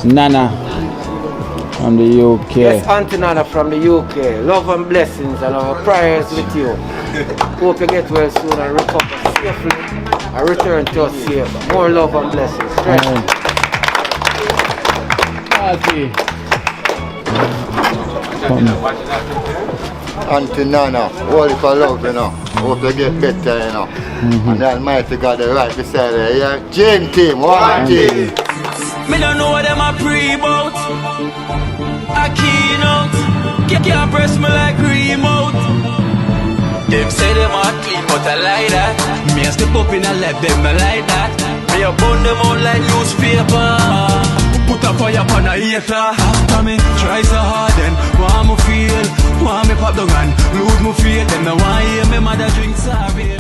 Nana from the UK. Yes, Auntie Nana from the UK. Love and blessings and our prayers with you. Hope you get well soon and recover safely and return to us safe. More love and blessings. Party. Auntie Nana, all for love, you know. Hope you get better, you know. And the Almighty God is right beside you. Yeah, Dream Team, one team. Me don't know what them a pre-bout. A Kino. Can't press me like remote. Them say them a clean, but I like that. Me a step up in a left, them I like that. Me a burn them out like newspaper. Put a fire upon a hater. After me try so hard, then want me feel, want me pop down and lose me faith. Them no want hear me mother drink sorry.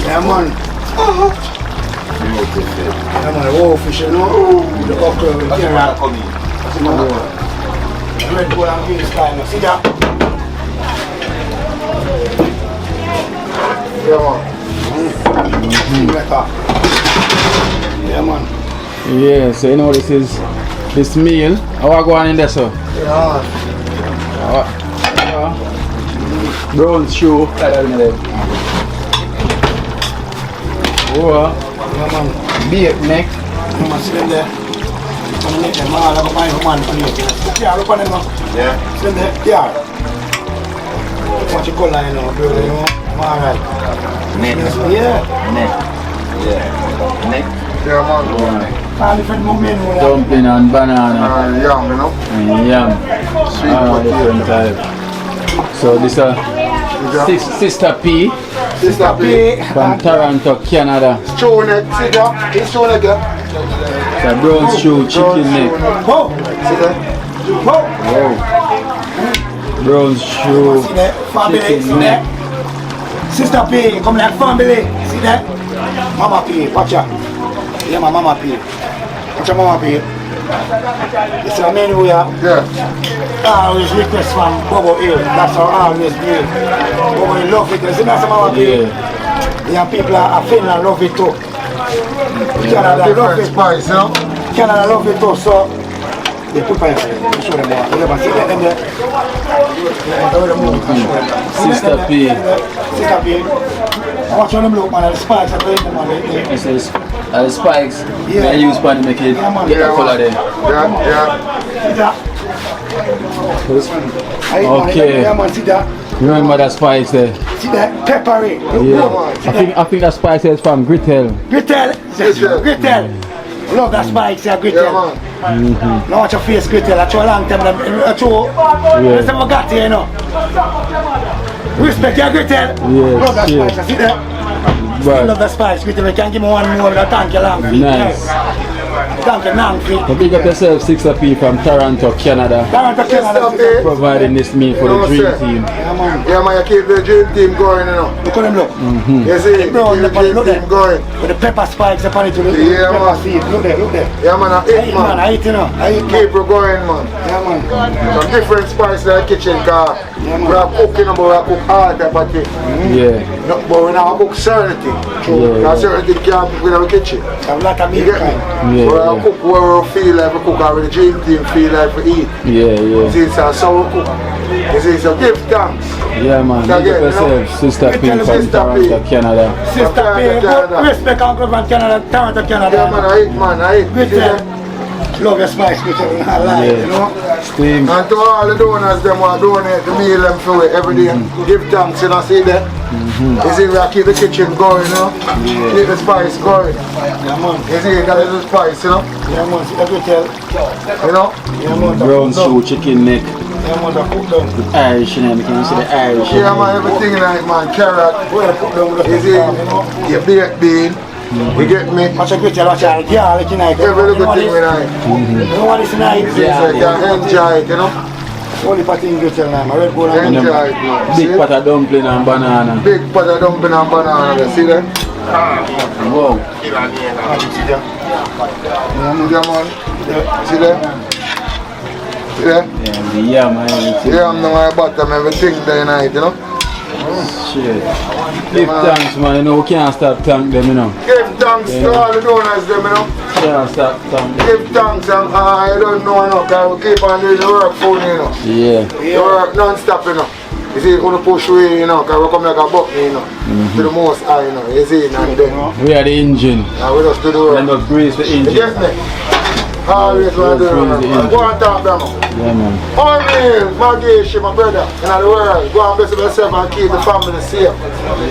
Yeah, man. Yeah, man, the whole fish, you know. The okra, the carrot. The red bull and green sky, you see that? Yeah, man. Yeah, man. Yeah, so you know this meal. How I go on in there, sir? Yeah. Brown shoe. Oh, Yeah, man. beard neck. Yeah, man, see them there. I'm going to them all. I'm going to man for you. Yeah, look at them now. Yeah. See them there? Yeah. Watch your color, you know, brother, you know. I'm alright. Neck. Yeah. Neck. Yeah. Neck. Yeah, man. All different menu. Dumpling and banana. Yum, you know. And yam. Sweet All potato. different type. So this is Sister P Sister P. from Toronto, Canada. Show neck, see that? It's show neck, yeah. The brown shoe chicken neck. Oh. See that? Oh. Wow. Brown shoe See that? Family, see chicken that? neck. Sister P, come like family. See that? Mama P, watch out. Yeah, my Mama P. Watch your Mama P. It's a menu here. Yeah. I always request from Bobo Hill. That's how I always do. Bobo Hill love it. You see that's Mama P. Yeah. Yeah, people are Finland love it too. Canada love Different it. spice, you know. Canada love it too. So they put by show them more. You never see them there. Sister P. Sister P. Watch on them look, man. The spikes are great, man. This is the spikes. Yeah. I use pan to make it Yeah, man. get the color there. Yeah, yeah. See that? Okay. Yeah, man. See that? Remember that spice there? See that? Peppery. Look Yeah. good. I think that spice is from Grittel. Grittel. Grittel. Love that spikes, yeah, Grittel. Yeah, man. Now watch your face, Grittel. I show a long time. I show. That's what I got here, you know. Respect your Grittel. Yeah, love that sure. spice. See that? But Love that spice, Grittel. You can give me one more. Thank you, long feet. nice. Thank you, long feet. So big up yourself, Sister P from Toronto, Canada. Toronto, Canada. Providing this meal for the dream team. Yeah, man. Yeah, man, you keep the dream team going, you know. Look at them, look. You see, keep Bro, the look dream there. team going. With the pepper spikes upon it, look. Yeah, Pepper man. seed. Look there, look there. Yeah, man, I I eat, eat, man. man. I eat, you know. I eat, man. Keep it going, man. Yeah, man. Some different spices in the kitchen, car. Yeah, man. We are cooking, but we are cook hard, but it. Yeah. No, but we now cook certain things. Yeah. Because certain things can't cook in our kitchen. Have a lot of You meat, get me? kind. Yeah, We yeah. cook where we feel like we cook, or the dream team feel like we eat. Yeah, You yeah. see, so we cook. You see, so give thanks. Yeah, man. Big up yourself, Sister P from Toronto, Canada. Sister P, respect Uncle from Canada, Toronto, Canada. Yeah, man, I eat, man, I eat. Good tell. Love your spice, good tell. I like it, you know. Steam. And to all the donors, them who are donate the meal them for it every day. Give thanks, you know, see that? You see, we are keep the kitchen going, you know? Keep the spice going. Yeah, man. You see, that is the spice, you know? Yeah, man. See that good tell. You know? Yeah, man. Brown shoe chicken neck. Yeah, man. That cook down. Irish in it. Can you see the Irish? Yeah, man, everything like, man, carrot. Where to put down with the You see, pepper, you know. your baked bean, You get me? Watch a picture, watch a girl tonight. Every little thing we like. You know what is tonight? You can enjoy it, you know? Only for things you tell them. I read go down. Enjoy it, man. Big pot of dumpling and banana. Big pot of dumpling and banana, you see that? Wow. See that? See that? See that? Yeah, man. Yeah, I'm not my bottom, everything there tonight, you know? Shit. Give thanks, man. You know, we can't stop thank them, you know. Give thanks to all the donors, them, you know? Can't stop thank them. Give thanks and I don't know enough, because we keep on doing the work for you, you know? Yeah. The work non-stop, you know? You see, we're going to push away, you know, because we come like a buck, you know? To the most high, you know? You see, and then... We are the engine. And we just do the work. And not grease the engine. You get me? Always want to do the work. Go and talk, Brahma. Yeah, man. Oh, man, my Gishi, my brother, in the world, go and bless yourself and keep the family safe.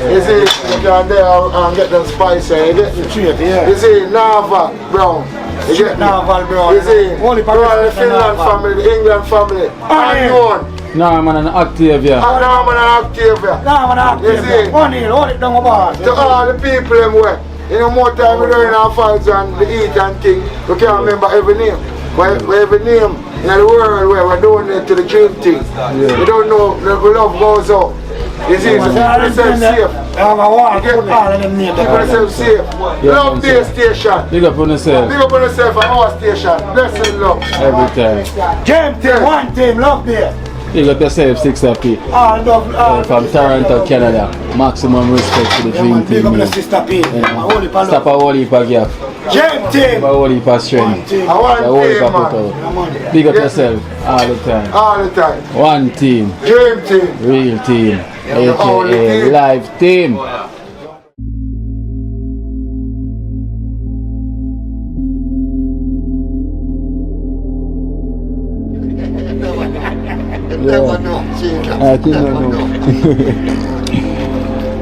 You see, you can there and get them spicy, you get me? You see, Naval Brown. You get me? Naval Brown. You see, Only the Finland family, the England family, unknown. No, man, an Octavia. And now I'm an Octavia. Now I'm an You see, O'Neal, hold it down about. to all the people them way. You know, more time we doing our fights and the eat and thing, we can't remember every name. But every name in the world where we're doing it to the dream thing. We don't know, the love goes out. You see, so keep yourself safe. Keep yourself safe. Love their station. Big up on yourself. Big up on yourself and our station. Blessing love. Every time. Game team, one team, love there. Big up yourself, 6P. From Toronto, Canada. Maximum respect to the dream Big team. up the Man. sister P. Stop a whole heap of gap. Game team. A whole heap of strength. I A whole want heap team, of put man. out. Big up yourself all the time. All the time. One team. Dream team. Real team. only AKA team. live team. Never know. I think I know.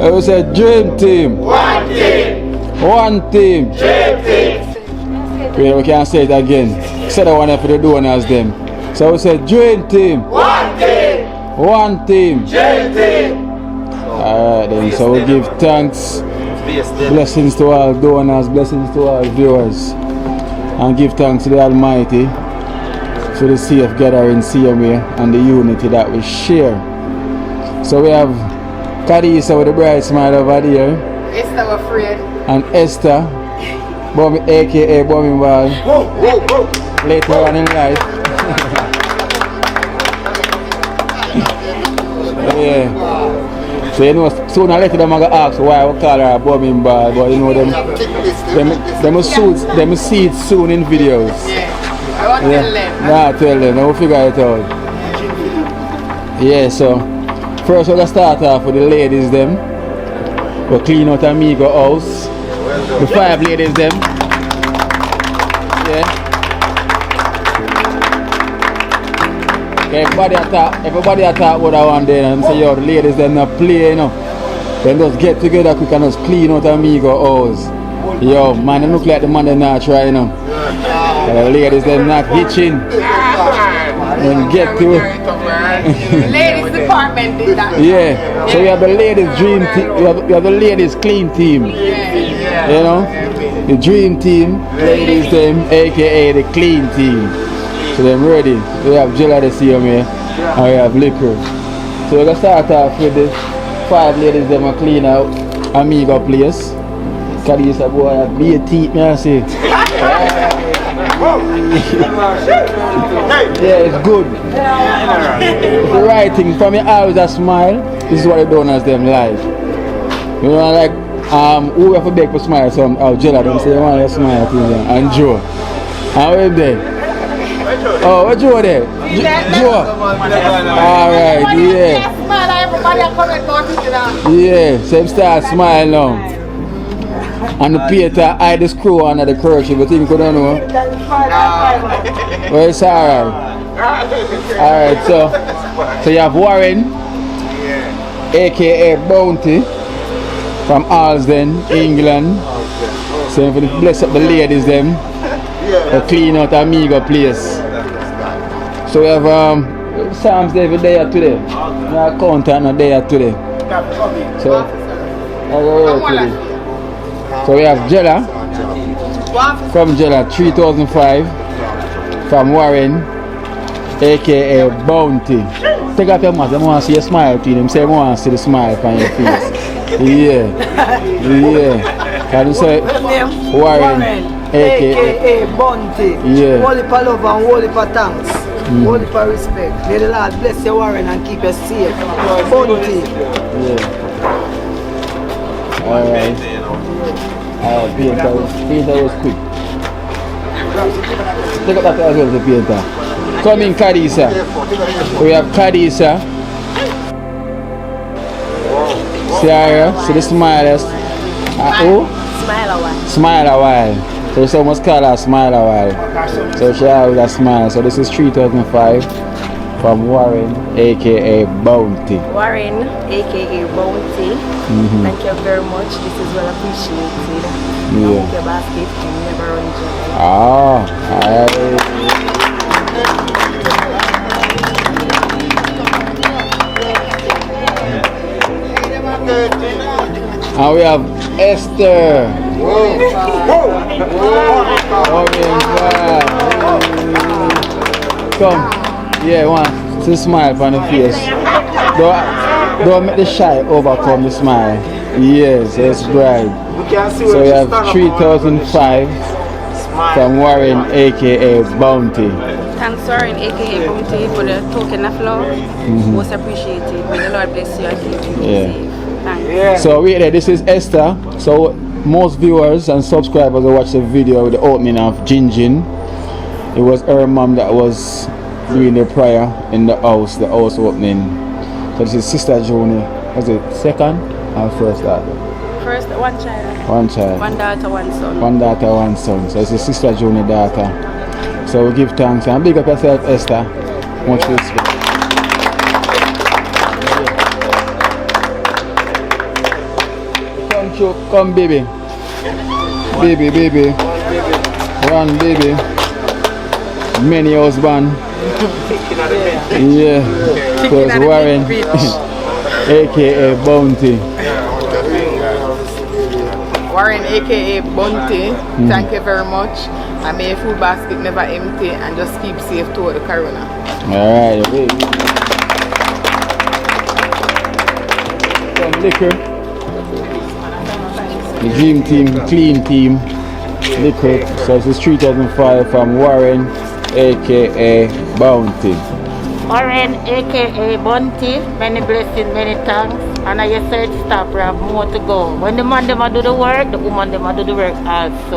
I was a dream team. One team. One team. Dream team. Wait, we can't say it again. Say that one for the donors them. So we said dream team. One team. One team. Dream team. Alright then, so we give thanks, blessings to all donors, blessings to all viewers, and give thanks to the Almighty for the safe gathering CMA and the unity that we share. So we have Kadisa with the bright smile over there. Esther was afraid. And Esther, aka Bombing Ball, later on in life. Yeah. So you know, sooner or later them are going to ask why we call her a Bombing Ball, but you know them will see it soon in videos. Yeah. I want to tell them. Nah, tell them, we'll figure it out. Yeah, so first we're going to start off with the ladies them. We'll clean out Amigo house. The 5 ladies them. Yeah. Okay, everybody attack what I want there and say yo, the ladies them not play, you know. Then just get together quick and just clean out Amigo house. Yo, man, it look like the man they not try, you know. The ladies them not hitching. And get to The ladies department did that. yeah. So we have the ladies dream team, we have the ladies clean team. You know? The dream team, ladies them, aka the clean team. So them ready. We have Jella the CMA and we have liquor. So we're gonna start off with the 5 ladies them a clean out Amigo place. Cause this a boy have be a teeth, me I say. Yeah, it's good. It's the right thing. For me, always a smile. This is what the donors them like. You know, like who have to beg for smile? So I'll Jella them say, I want to smile to them. And Joe. How are you there? Oh, what Joe there? Joe. Alright, yeah. Yeah, so him start smile now. And the Peter hide the screw under the kerchief, but him couldn't know. Well, it's alright. Alright, so you have Warren, aka Bounty, from Alsden, England. So if you bless up the ladies them, to clean out Amigo place. So we have Sam's every day today. No accountant no day today. So I go work today. So we have Jella from Jella 3005 from Warren, aka Bounty. Take off your mask, I want to see your smile to them. Say I want to see the smile on your face. Yeah. Can you say Warren, aka Bounty. Yeah. Holy for love and holy for thanks. Holy for respect. May the Lord bless you, Warren, and keep you safe. Bounty. Yeah. Alright. Painter was quick. Take up that as well, the painter. Come in, Kadisa. We have Kadisa. Sarah, see the smilers. Who? Smile a while. Smile a while. So we must call her Smile a while. So she has a smile. So this is 3005 from Warren, aka Bounty. Warren, aka Bounty. Thank you very much. This is well appreciated. Yeah. Your basket can never run dry. And we have Esther. Come. Yeah, one. See the smile on the face. Don't make the shy overcome the smile. Yes, that's right. So we have 3005 from Warren, aka Bounty. Thanks, Warren, aka Bounty, for the token of love. Most appreciated. May the Lord bless you and keep you safe. Thanks. So this is Esther. So most viewers and subscribers who watch the video with the opening of Jinjin, it was her mom that was doing the prayer in the house opening. So this is Sister Joni. Was it second or first daughter? First, one child. One child. One daughter, one son. One daughter, one son. So this is Sister Joni daughter. So we give thanks and big up yourself, Esther. Much respect. Come baby. Baby. Run baby. Many husband. Yeah. Because Warren, aka Bounty. Warren, aka Bounty, thank you very much. And may your food basket never empty and just keep safe toward the corona. Alright, some liquor. The dream team, clean team, liquor. So this is 3005 from Warren, aka Bounty. Warren, aka Bounty, many blessings, many thanks. And I said stop, we have more to go. When the man them do the work, the woman them do the work also.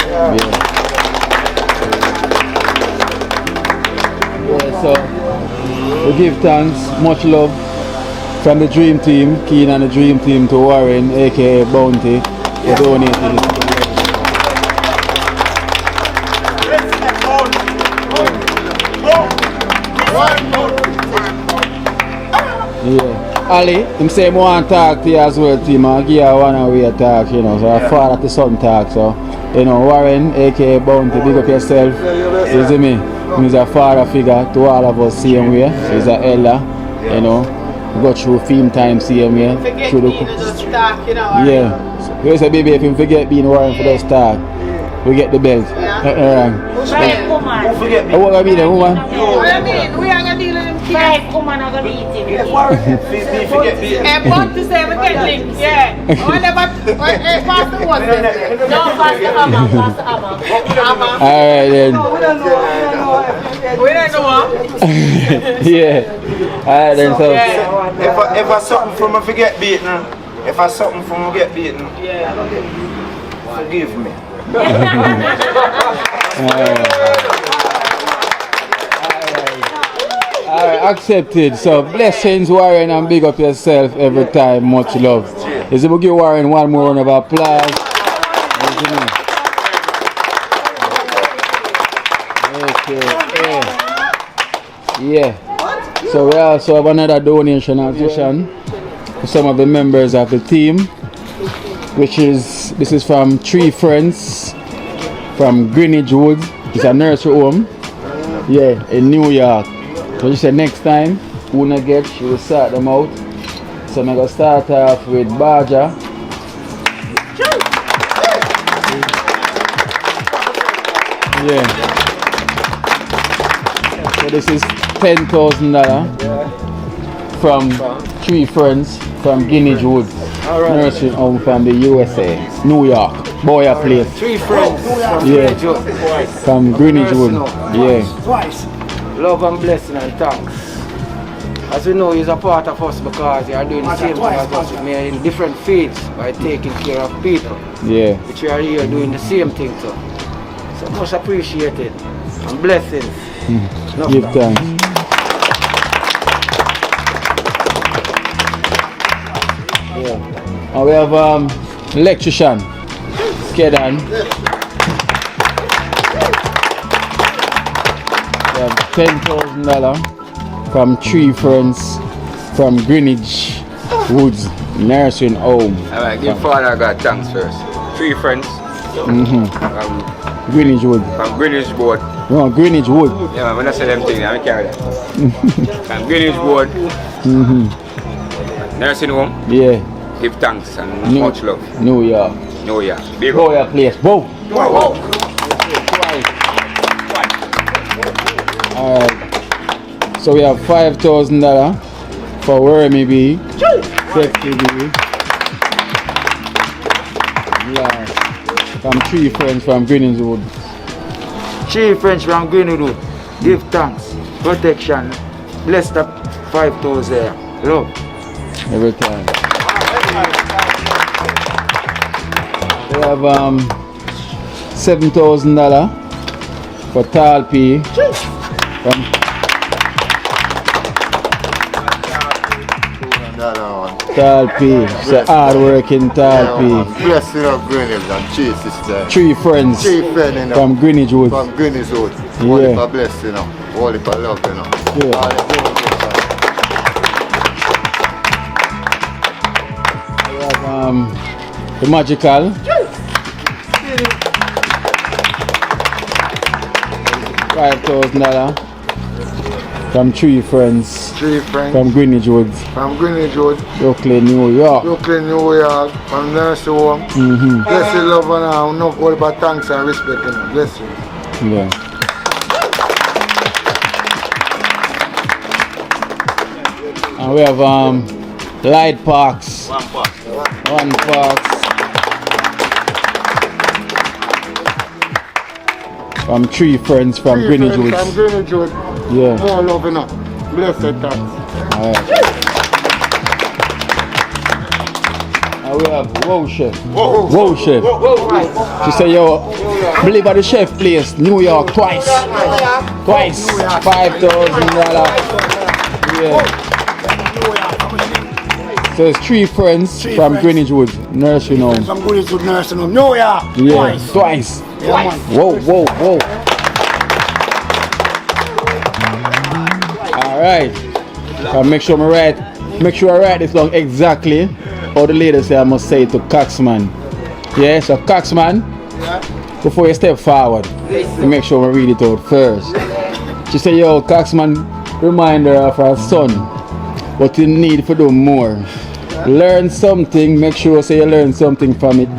Yeah, so we give thanks, much love from the dream team, Kino and the dream team to Warren, aka Bounty, for donating. Yeah. Ali, him say I want to talk to you as well, team. I give you one way to talk, you know. So I father to son talk. So, you know, Warren, aka Bounty, big up yourself. You see me? He's a father figure to all of us same way. So he's an elder, you know. We go through film time same way. Through the yeah. So, you say, baby, if you forget being Warren for the start, we get the belt. Right, woman. What I mean, the woman? What do you mean? We are going to deal with them kids. Right, woman are going to eat it. And want to say we get links, yeah. Whenever, Pastor was there. No, Pastor Amma. Alright then. We don't know what. Yeah. Alright then, so. If I something from a forget beaten, if I something from a get beaten, forgive me. Alright, accepted. So blessings, Warren, and big up yourself every time. Much love. Is it we give Warren one more round of applause? Okay. Yeah. So we also have another donation addition to some of the members of the team, which is this from 3 friends from Greenwich Woods. It's a nursery home, yeah, in New York. So she said next time who not get, she will sort them out. So I'm gonna start off with Baja. Yeah. So this is $10,000 from 3 friends from Greenwich Woods, nursing home from the USA, New York, Boya Place. 3 friends from Yeah. Greenwich Woods. From Greenwich Woods. Yeah. Twice. Love and blessing and thanks. As you know, he's a part of us because you are doing the same thing as us. We are in different fields by taking care of people. Yeah. Which we are here doing the same thing too. So much appreciated. And blessings. Give thanks. Yeah. And we have electrician, Skedan. We have $10,000 from 3 friends from Greenwich Woods nursing home. Alright, give Father God thanks first. 3 friends Greenwich Wood. from Greenwich Board. No, Greenwich Wood. Yeah, man, when I say them things, I don't carry that. From Greenwich Board. Nursing home. Yeah. Give thanks and New- much love. New York. No, yeah. Big up. Boya Place. Boom. Alright. So we have $5,000 for Wormy B. Sexy B. Yeah. From 3 friends from Greenwich Wood. 3 friends from Greenwich Woods. Give thanks. Protection. Bless the 5,000. Love. Every time. We have $7,000 for Tall P. From Tall P. It's a hard working Tall P. Blessing of Greenwich and cheese sister. 3 friends 3 friends, you know. from Greenwich Woods. From Greenwich Woods. Yeah. Only for blessing, you know. Only for love, you know. Yeah. All the good, We have the Magical. $5,000 from 3 friends 3 friends from Greenwich Woods, from Greenwich Woods, Brooklyn, New York. Brooklyn, New York, from nursing home. Blessing, love, and enough all about thanks and respect, you know. Blessing. Yeah. And we have Light Parks. One Parks. From 3 friends from Greenwich From Woods. Greenwich Woods. Yeah. More love, you know. Blessed thanks. Alright. And we have Wow Chef. Wow Chef. She said, yo, believe at the chef place, New York, twice. Twice. $5,000. Yeah. So it's 3 friends from Greenwich Woods, nursing home. From Greenwich Woods nursing home. No, yeah. Yeah, twice. Yeah, man. Whoa, whoa, whoa. Alright. Make sure I write this down exactly how the lady say I must say it to Coxman. Yeah, so Coxman, before you step forward, you make sure I read it out first. She said, yo, Coxman, reminder of her son what you need to do more. Learn something, make sure say you learn something from it,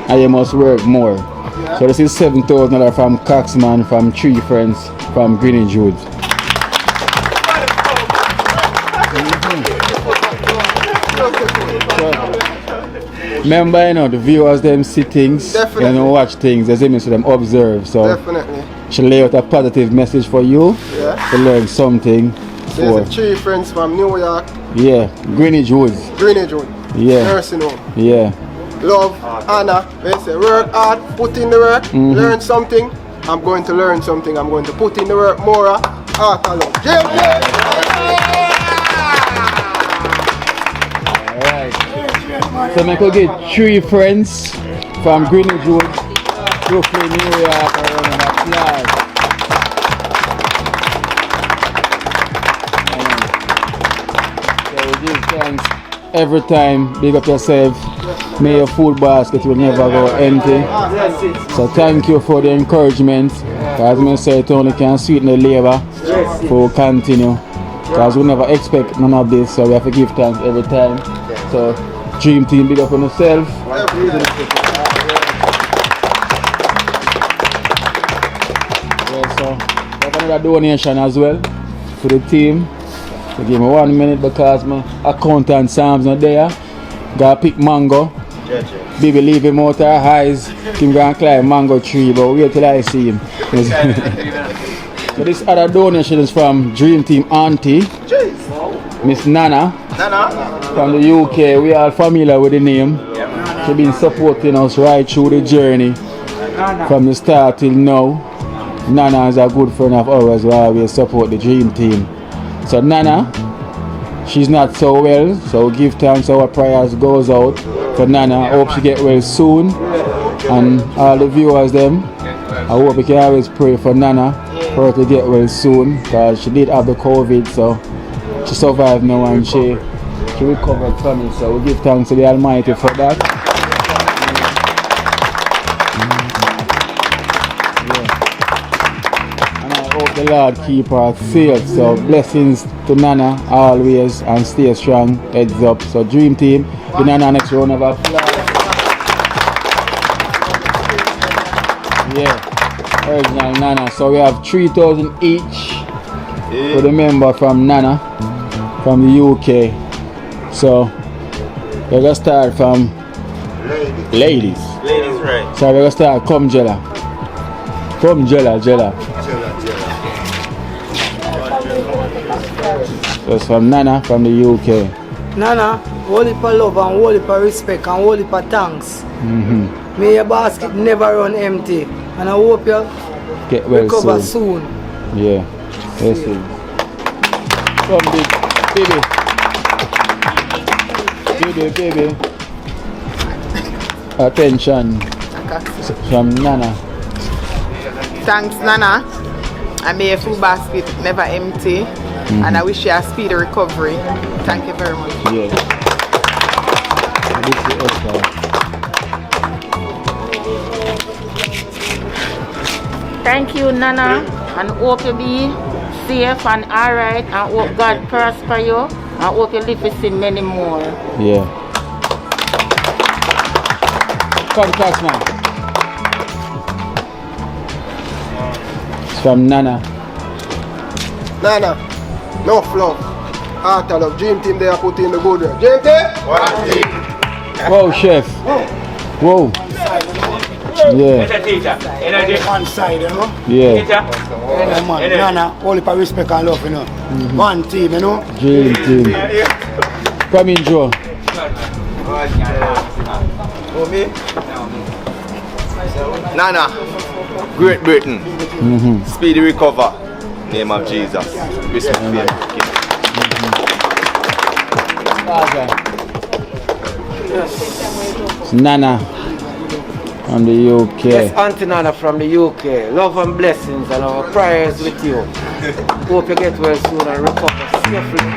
and you must work more. So this is $7,000 from Coxman from 3 friends from Greenwich Woods. Remember, you know, the viewers them see things, Definitely. you know, watch things, they see them observe. So Definitely. she lay out a positive message for you Yeah. to learn something. There's 3 friends from New York, Yeah, Greenwich Woods. Greenwich Woods, Yeah, nursing home. yeah. Love, honor. They say work hard, put in the work, learn something. I'm going to learn something. I'm going to put in the work more. Heart and love. Alright. So I could get 3 friends from Greenwich Woods, Brooklyn, New York, around an applause. So we give thanks every time. Big up yourself. May your food basket will never go empty. So thank you for the encouragement. As I say, it only can sweeten the labor for continue. Because we never expect none of this, so we have to give thanks every time. So Dream Team, big up on yourself. another donation as well to the team. So give me 1 minute because my accountant Sam's not there. Gotta pick mango. Baby leave him out our eyes. Him gonna climb mango tree, but wait till I see him. So this other donation is from Dream Team Auntie, Miss Nana from the UK. We are familiar with the name. She's been supporting us right through the journey from the start till now. Nana is a good friend of ours who always support the Dream Team. So Nana, she's not so well, so give thanks. Our prayers goes out for Nana. I hope she get well soon. And all the viewers them, I hope we can always pray for Nana for her to get well soon, because she did have the COVID, so she survived now and she recovered from it. So we give thanks to the Almighty for that. The Lord keep her safe. So blessings to Nana always and stay strong, heads up. So Dream Team, the Nana next round of applause. Yeah, original Nana. So we have 3,000 each for the member from Nana from the UK. So we're gonna start from ladies. Ladies, right. So we're gonna start Come Jella. Come Jella. That's from Nana from the UK. Nana, whole heap of love and whole heap of respect and whole heap of thanks. May your basket never run empty. And I hope you get well recover soon. Yeah. Yes, come baby. Attention. From Nana. Thanks, Nana. And may your food basket never empty. And I wish you a speedy recovery. Thank you very much. Yeah. Thank you, Nana, and hope you be safe and alright, and hope God prosper you, and hope you live to see many more. Yeah. Come, class now. It's from Nana. Nana, enough love. Heart of love. Dream Team, they are putting the good work. Dream Team? One team. Whoa, chef. Whoa. Yeah. One side, you know? Yeah. Yeah, man. Nana, all the respect and love, you know? One team, you know? Dream Team. Come in, Joe. Oh, me? Nana, Great Britain. Speedy recover. Name of Jesus. Respect for you. It's Nana from the UK. Yes, Auntie Nana from the UK. Love and blessings and our prayers with you. Hope you get well soon and recover safely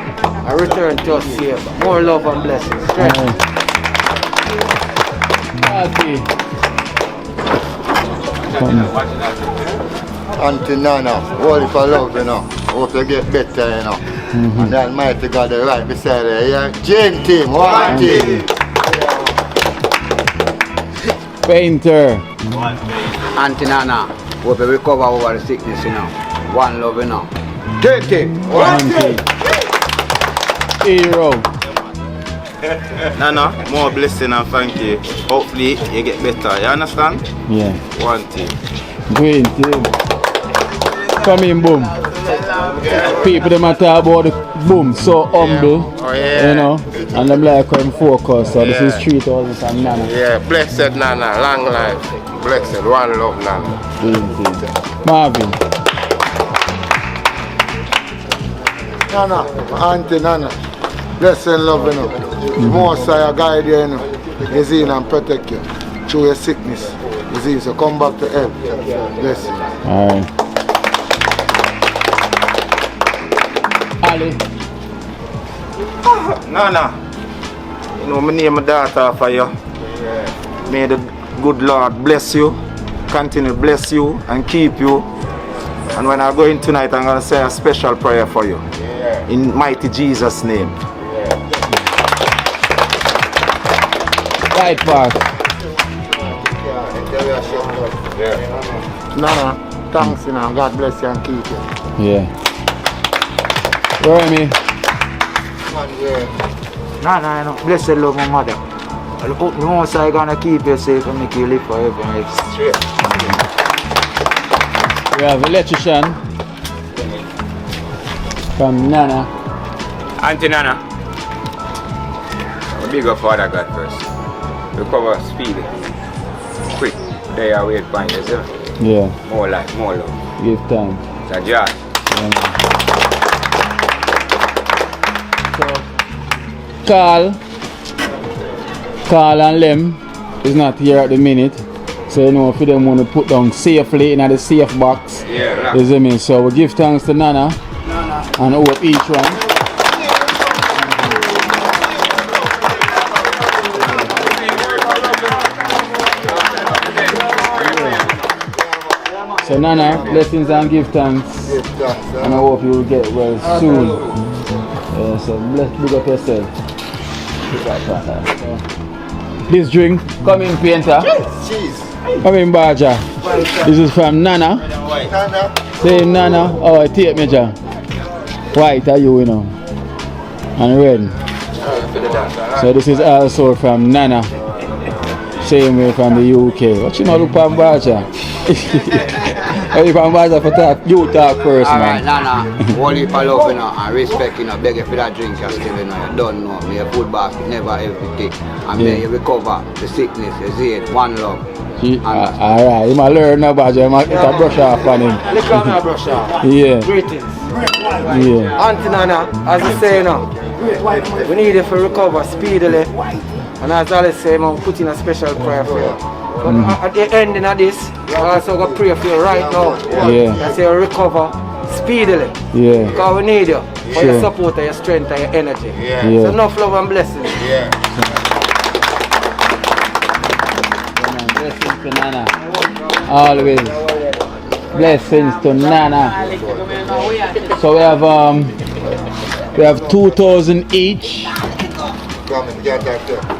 and return to us safe. More love and blessings. Auntie Nana, all for love, you know. Hope you get better, you know. And the Almighty God is right beside you. Yeah. Dream Team, one team. Painter. Auntie Nana, hope you recover over the sickness, you know. One love, you know. Dream Team, one team. Hero. Nana, more blessing and thank you. Hopefully you get better. You understand? Yeah. One team. Green Team. Come in, boom. People them talk about the boom, so humble. Oh, yeah. You know, and them like when focus. So this is 3,000 from Nana. Yeah, blessed Nana, long life. Blessed, one love Nana. Green Team. Marvin. Nana, Auntie Nana. Bless and love, you know. Most I guide you, you know. He's in and protect you through your sickness, disease. So come back to health. Bless you. Alright. Ali. Nana, you know, my name my daughter for you. May the good Lord bless you, continue to bless you and keep you. And when I go in tonight, I'm going to say a special prayer for you. In mighty Jesus' name. Right back. Nana, Thanks, you know. God bless you and keep you. Yeah. Where am I? Nah, no. Blessed love my mother. No one say gonna keep you safe and make you live forever. Straight. We have electrician from Nana. Auntie Nana. Big up Father God first. Recover speedy. Quick. They are wait for you, sir. Yeah. More life, more love. Give time. It's a joy. Carl and Lem is not here at the minute. So you know, if them want to put down safely in the safe box. Yeah, you see me? So we give thanks to Nana and hope each one. So Nana, blessings and give thanks. And I hope you will get well soon. So bless, big up yourself. This drink, come in painter. Come in Baja. This is from Nana. Say Nana. Oh, I take Major. White are you know. And red. So this is also from Nana. Same way from the UK. What you know look from Baja? You from Baja for talk, you talk first, man. Alright, Nana, all you for love, you know, and respect, you know, beg you for that drink, you still, you know, you don't know. May your food basket never ever take. And may you recover the sickness, you see it, one love. Alright, you might learn about it, you might brush off on him. Look at me brush off. Yeah. Greetings. Yeah. Auntie Nana, as you say now, we need you to recover speedily. And as I always say, I'm putting a special prayer for you. But at the ending of this, I also got pray for you right now. Yeah. I say recover speedily. Yeah. Because we need you for your Sure. support and your strength and your energy. Yeah. So enough love and blessings. Yeah. Blessings to Nana. Always. Blessings to Nana. So we have 2,000 each.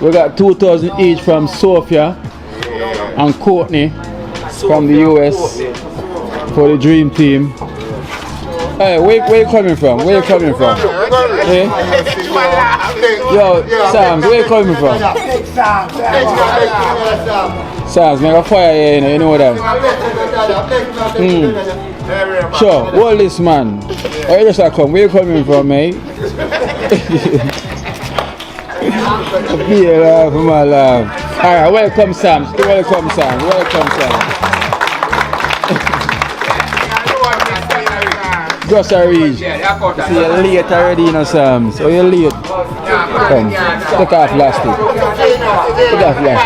We got 2,000 each from Sophia and Courtney from the US for the Dream Team. Hey, where you coming from? Where you coming from? Hey? Yo, Sam, where you coming from? Sam, make a fire here, you know that. Sure, hold this man. Where you just come? Where you coming from, mate? Be alive for my life. Alright, welcome Sam. Welcome Sam. Welcome Sam. Grocery. See you're late already, you know, Sam. So you're late. Come. Take off plastic. Take off plastic.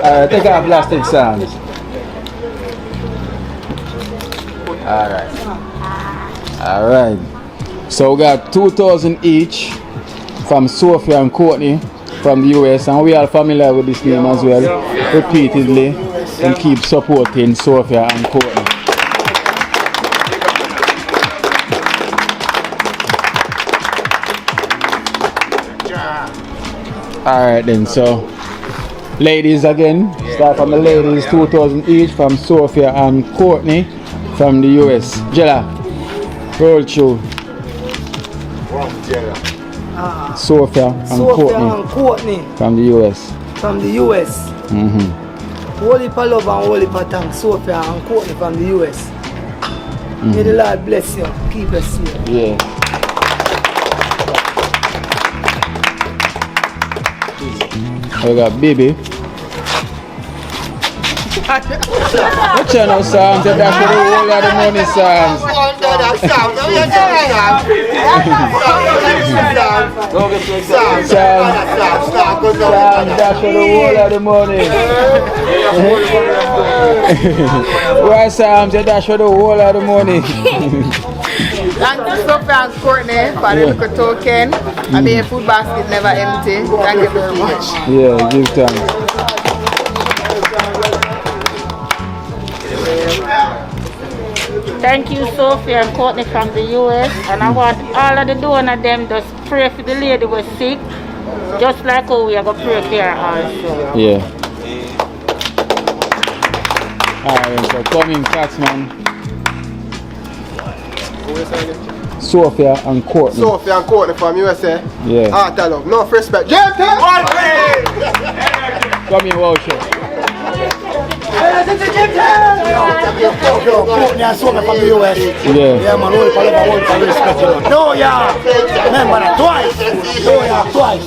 Alright, take off plastic, Sam. Alright. So we got 2,000 each from Sophia and Courtney from the US, and we are familiar with this name as well. Repeatedly, and keep supporting Sophia and Courtney. Alright then, so ladies again, start from the ladies, 2,000 each from Sophia and Courtney from the US. Jella, roll through. Sophia and Courtney from the US. From the US. Whole heap of love and whole heap of thanks, Sophia and Courtney from the US. May the Lord bless you, keep us safe. Yeah. We got baby. What you know, Sam? Say that's for the whole of the money, Sam. Sam, that's for the whole of the money. Why, Sam? Say that's for the whole of the money. Thank you, Sophia and Courtney, for the little token. I mean, food basket never empty. Thank you very much. Yeah, give thanks. Thank you, Sophia and Courtney from the US. And I want all of the donor them just pray for the lady who was sick. Just like how we are going to pray for her also. Yeah. Alright, so coming cats, man. Sophia and Courtney. Sophia and Courtney from USA. Yeah. Heart of love. No respect. JMT! Come here, Walsher. Courtney and Sophia from the US. Yeah, man, all for love, all for respect. No, yeah. Remember that twice. No, yeah, twice.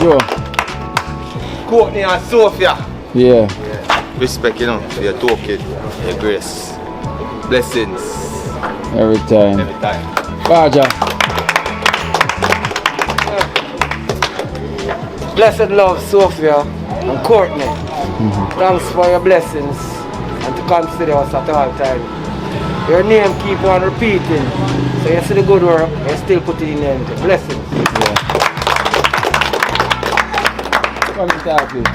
Yo. Courtney and Sophia. Yeah. Respect, you know, for your token, your grace. Blessings. Every time. Every time. Baja. Blessed love, Sophia and Courtney. Thanks for your blessings and to consider us at all times. Your name keep on repeating. So you see the good work, you still put it in the end. Blessings. Yeah. Come and talk, please.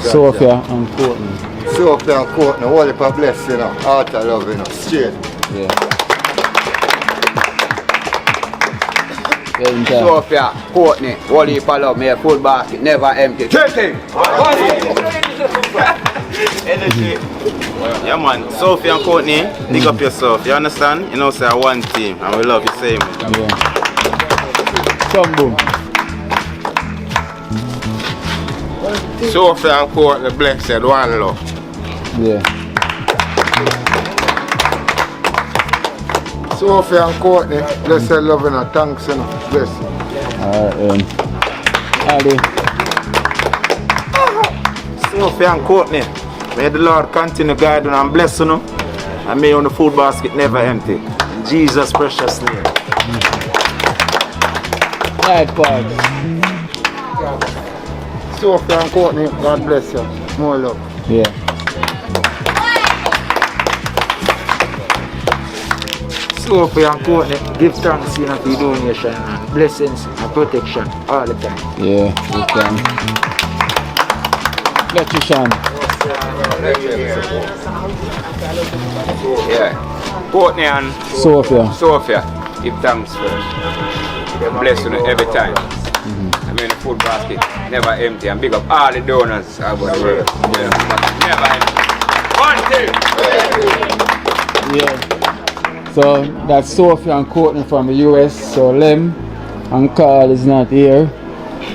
Sophia and Courtney. Sophia and Courtney, all of a blessing, you know. Heart of love, you know. Straight. Yeah. Yeah, Sophia, Courtney, all heap of love, may a food basket never empty. Energy. Yeah man, Sophia and Courtney, dig up yourself, you understand? You know say one team and we love you same. Yeah. Come boom. Sophia and Courtney, blessed, one love. Yeah. Sophia and Courtney, blessed love and thanks, you know. Blessing. Alright, Ali. Sophia and Courtney, may the Lord continue guiding and blessing you and may your food basket never empty. In Jesus' precious name. Right, Park. Sophia and Courtney, God bless you. More love. Yeah. Sophia and Courtney, give thanks for the donation and blessings and protection all the time. Yeah, you can. Let you shine. Yeah. Courtney and Sophia. Give thanks for blessing every time. I mean the food basket never empty and big up all the donors about the world. Yeah. Never empty. Yeah. So that's Sophia and Courtney from the US. So Lem and Carl is not here.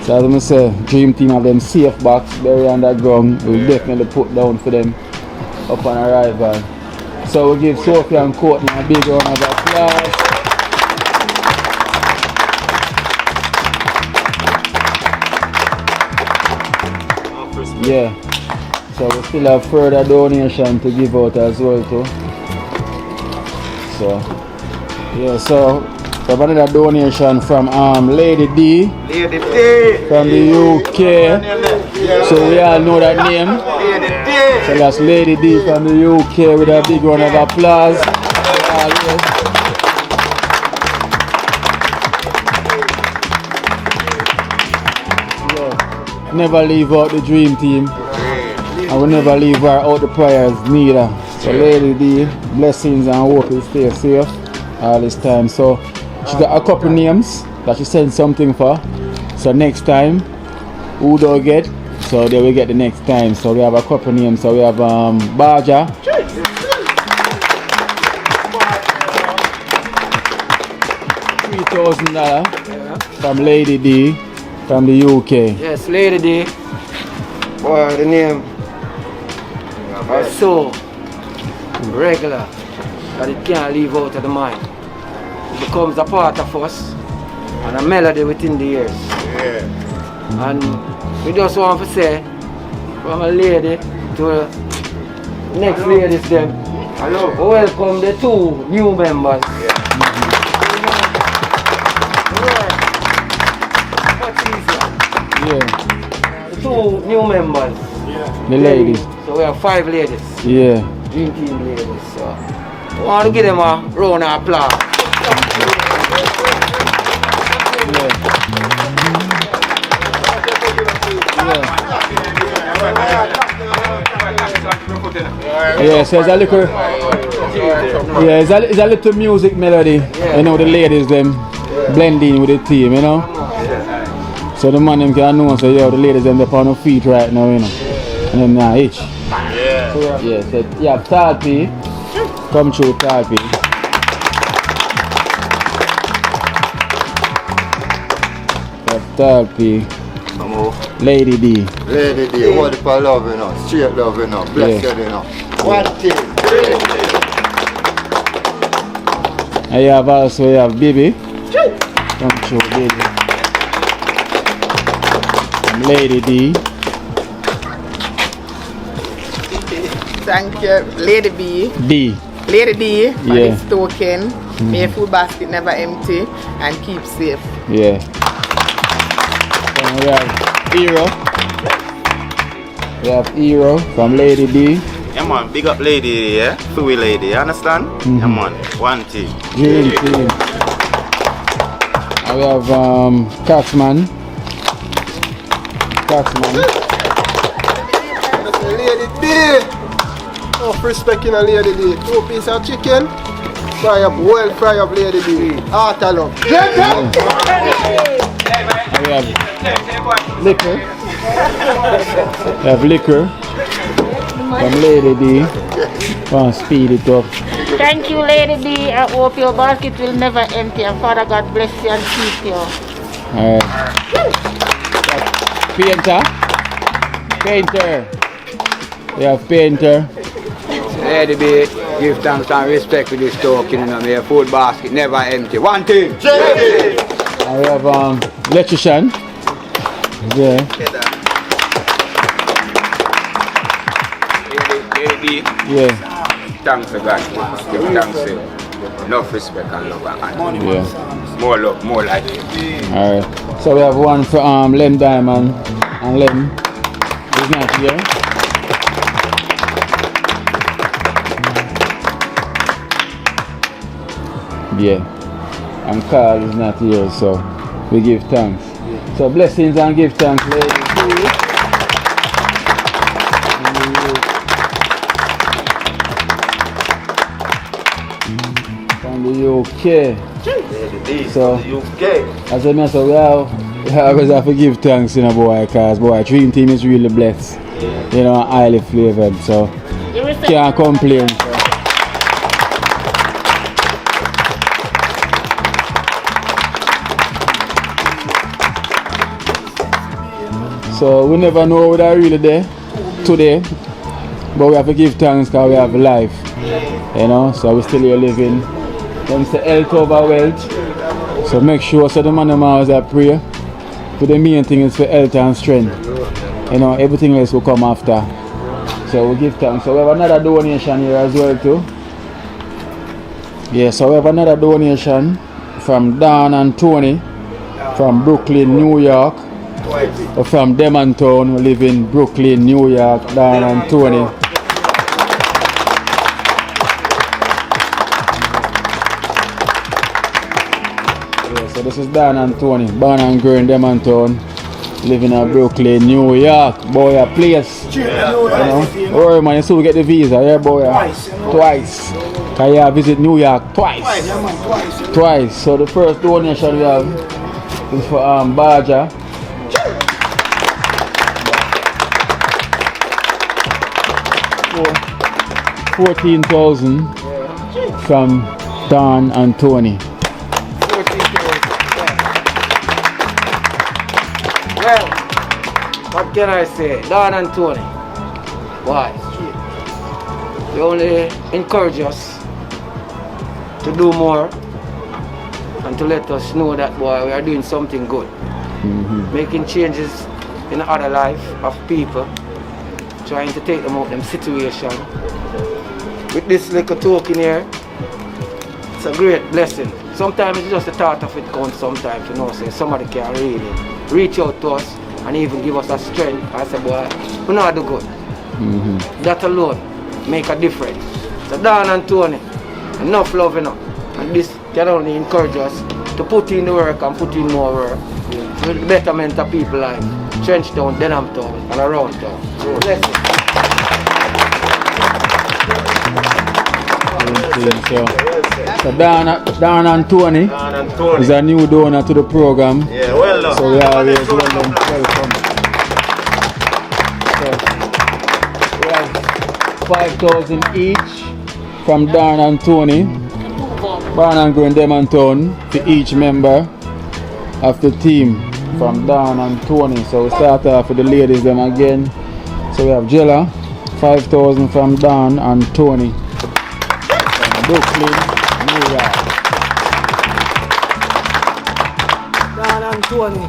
So as I say, dream team of them safe box buried underground. We'll definitely put down for them upon arrival. So we'll give Sophia and Courtney a big round of applause. Yeah. So we still have further donation to give out as well too. So yeah, so we have another donation from Lady D from the UK. So we all know that name. So that's Lady D from the UK with a big round of applause. Yeah. Never leave out the dream team. And we never leave her out the prayers neither. So Lady D, blessings and hope you stay safe all this time. So she got a couple names that she sent something for. So next time, who don't get, so they will get the next time. So we have a couple names. So we have Baja. $3,000 from Lady D from the UK. Yes, Lady D. Boy, the name are so regular that it can't leave out of the mind. It becomes a part of us and a melody within the ears. Yeah. And we just want to say from a lady to the next ladies them, welcome the two new members. Much easier. Yeah. The two new members. The ladies. So we have 5 ladies. Yeah. Dream team ladies. So I want to give them a round of applause. Yeah, so it's a little, it's a little music melody. You know the ladies them. blend in with the team, you know. So the man them can know, so yo, the ladies them up on their feet right now, you know. And them now itch. Yeah, so you have Talpi. Come through Talpi. Talpi. Lady D. Lady D, what if I love you know, straight love you know, bless you know. One thing. And you have Baby. Come through Baby. And Lady D. Thank you, Lady B. D. Lady D for Yeah. this token. May your food basket never empty and keep safe. Yeah. And we have Hero. We have Hero from Lady D. Yeah man, big up Lady, yeah? Fui Lady, you understand? Yeah man, one team. Dream team. And we have Caxman. Lady D. Oh, respect in a Lady D. 2 pieces of chicken. Fry up, well fry up Lady D. Heart of love. And we have Liquor. We have Liquor from Lady D. Come speed it up. Thank you, Lady D. I hope your basket will never empty. And Father God bless you and keep you. Alright. Painter. We have Painter. Lady B, give thanks and respect for this token, you know, may your food basket never empty. One team. And we have Electrician. Yeah. Lady, Yeah. thanks to God. Give thanks to him. Enough respect and love and Yeah. more love, more like it. Alright. So we have one for Lem Diamond and Lem is not here. Yeah. And Carl is not here, so we give thanks. So blessings and give thanks, ladies. From the UK. So, as I mentioned, we always have to give thanks, you know, boy, because boy, Dream Team is really blessed, you know, highly flavored, so can't complain. So we never know what are really there today, but we have to give thanks because we have life, you know, so we still here living. Then say health over wealth, so make sure so the man always I pray. But the main thing is for health and strength, you know, everything else will come after. So we give thanks. So we have another donation here as well too. Yeah, so we have another donation from Dan and Tony from Brooklyn, New York. From Demontown, we live in Brooklyn, New York, Dan and Tony. Yeah, so this is Dan and Tony, born and grown in Demontown, living in Brooklyn, New York. Boy, a place. You know, oh man, you still get the visa, yeah, boy. Twice. Can you visit New York twice? Twice. So the first donation we have is for Baja. 14,000 from Don and Tony. Well, what can I say? Don and Tony. Why? They only encourage us to do more and to let us know that boy we are doing something good. Making changes in other life of people, trying to take them out of them situation. With this little token here, it's a great blessing. Sometimes it's just the thought of it counts sometimes, you know, say somebody can really reach out to us and even give us a strength. I say, boy, we know how to do good. That alone make a difference. So Dan and Tony, enough love enough. And this can only encourage us to put in the work and put in more work for the betterment of people's life. TrenchTown, Denhamtown, and around town. Bless you. So Dan and Tony is a new donor to the program. Yeah, well done. So we always welcome. So we have 5,000 each from Dan and Tony. Born and grown them and Town to each member of the team from Dan and Tony. So we start off with the ladies them again. So we have Jella, 5,000 from Dan and Tony. From Brooklyn, New York. Dan and Tony.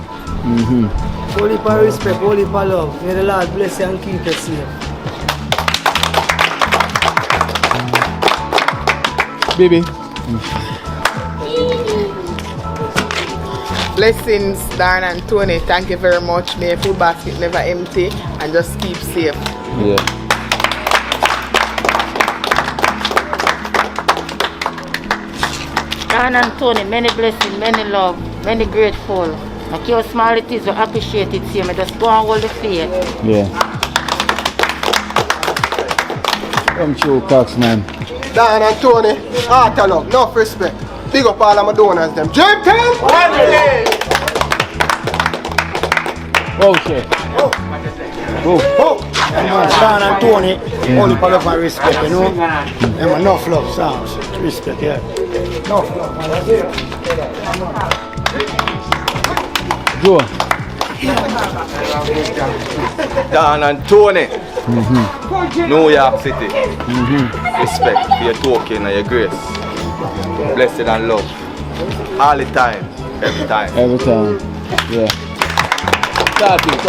Holy for respect, holy for love. May the Lord bless you and keep you safe. Baby. Blessings, Darren and Tony. Thank you very much. May your food basket never empty and just keep safe. Yeah. Dan and Tony, many blessings, many love, many grateful. Like your small it is, we appreciate it here. I just go and hold the faith. Yeah. Come through, Cox, man. Dan and Tony, heart of love, enough respect. Big up all of my donors them. TrenchTown! Oh shit. Dan and Tony, only for love and respect, you know. Them enough love, sounds. Respect, yeah. Enough love, man. That's it. Joe. Dan and Tony, New York City. Respect for your token and your grace. Blessed and love. All the time, every time. Every time. Yeah. Start it.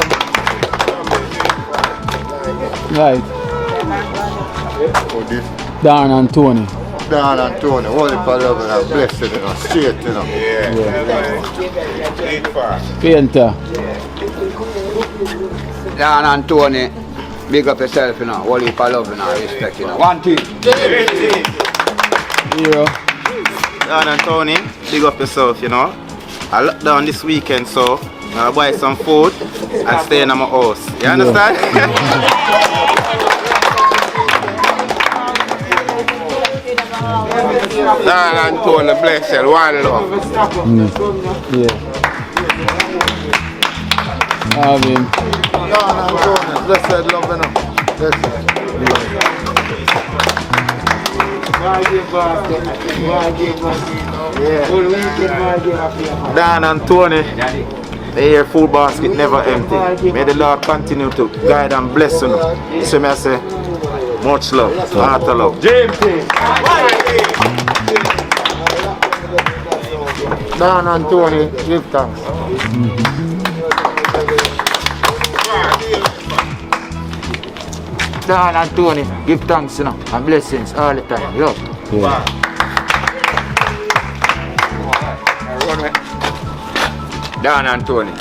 Right. Dan and Tony. Dan and Tony, only for love and blessed, you know, straight, you know. Painter. Dan and Tony, big up yourself, you know. Only for love and respect, you know. One team. Hero. Dan and Tony, big up yourself, you know. I locked down this weekend, so I'll buy some food and stay in my house. You understand? Dan and Tony, bless you, one love. Yeah. Alvin. Dan and Tony, blessed love, you know. Blessed. Dan and Tony, the food basket never empty. May the Lord continue to guide and bless you. So may I say, much love, heart of love. Dan and Tony, give thanks. Dan and Tony, give thanks, you know, and blessings all the time. Love. Yeah. Dan and Tony,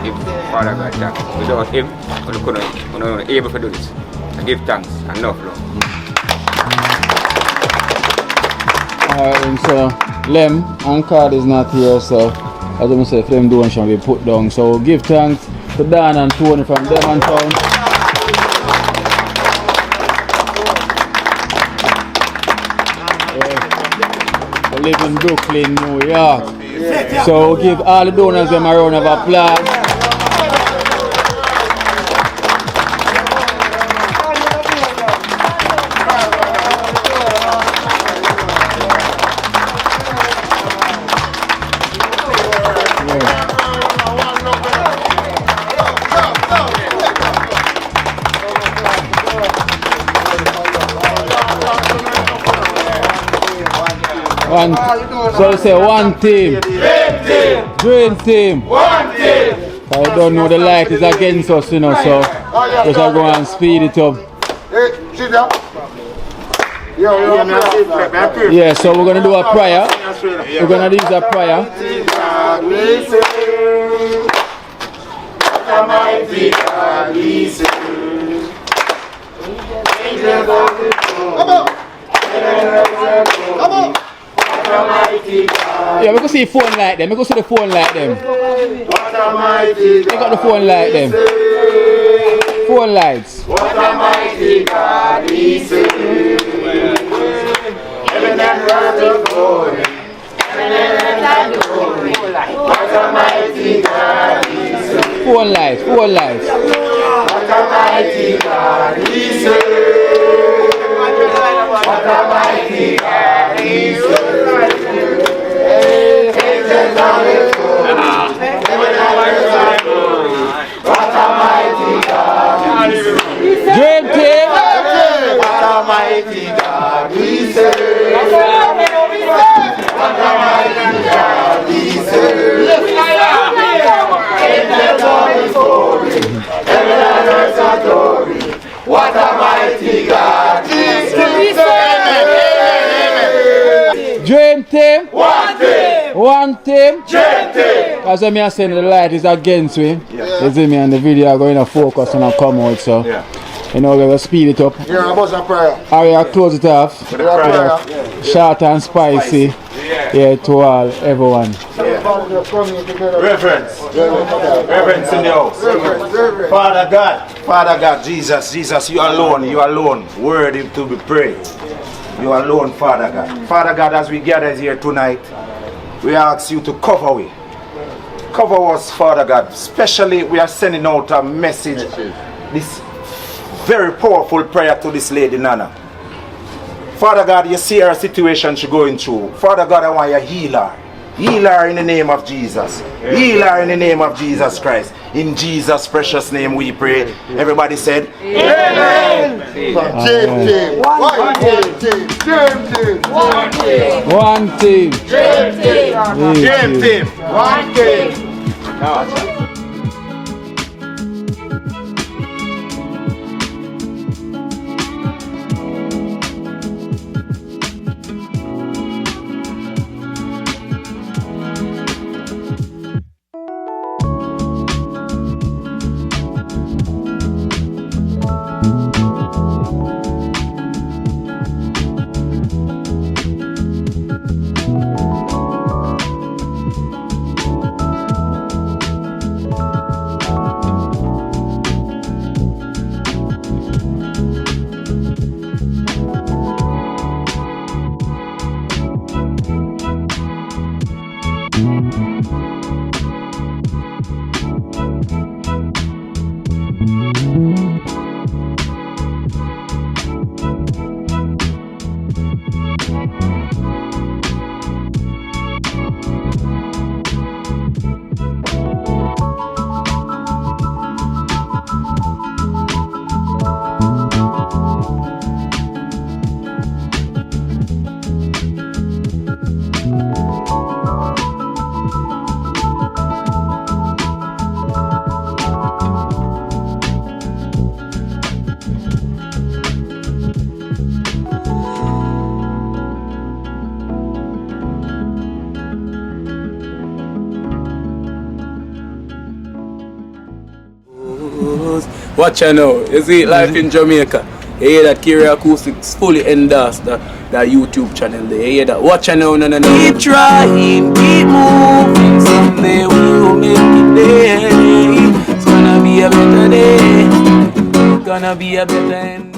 give Father God thanks. Without him, we couldn't be able to do this. I give thanks and enough love. Alright, and so Lem and Card is not here, so as I say, if them donation we put down. So give thanks to Dan and Tony from Devon Town. We live in Brooklyn, New York. So give all the donors them a round of applause. One, so say one team. Dream team. One team. I don't know, the light is against us, you know, so just go and speed it up. Hey, sit down. Yeah, so we're gonna do a prayer. We're gonna use a prayer. Yeah, we can see phone like them. We can see the phone like them. They got the phone like them. Phone lights. What a mighty God we serve. heaven and earth adore him. Heaven and earth adore him. What a mighty God he serves. Full life, full life. What a mighty God he serves. What a mighty God he serves. Angels bow before him. Heaven and earth adore him. What a mighty God he serves. Dream team. What a mighty God we serve. What a mighty God we serve. Angels bow before him. Heaven and earth adore him. What a mighty God we serve. Dream team. One team. One team. Dream team. As I saying, the light is against me. You see me, and the video going to focus and come out, so you know, we're going to speed it up. Yeah, I was a prayer. I will close it off. Short and spicy. Yeah, to all, everyone. Reverence. Reverence in the house. Father God, Jesus, you alone, worthy to be praised. You alone, Father God. Father God, as we gather here tonight, we ask you to cover we. Cover us, Father God. Especially, we are sending out a message, this very powerful prayer to this lady Nana. Father God, you see her situation she's going through. Father God, I want you to heal her. Heal her in the name of Jesus. Heal her in the name of Jesus Christ. In Jesus' precious name we pray. Everybody said, Amen. One team. One team. One team. One team. Dream team. Dream team. One team. Watch out now, you see life in Jamaica. You hear that Kira Acoustics fully endorsed that YouTube channel there. You hear that? Watch out now, no. Keep trying, keep moving. Someday we will make it there. It's gonna be a better day. It's gonna be a better end.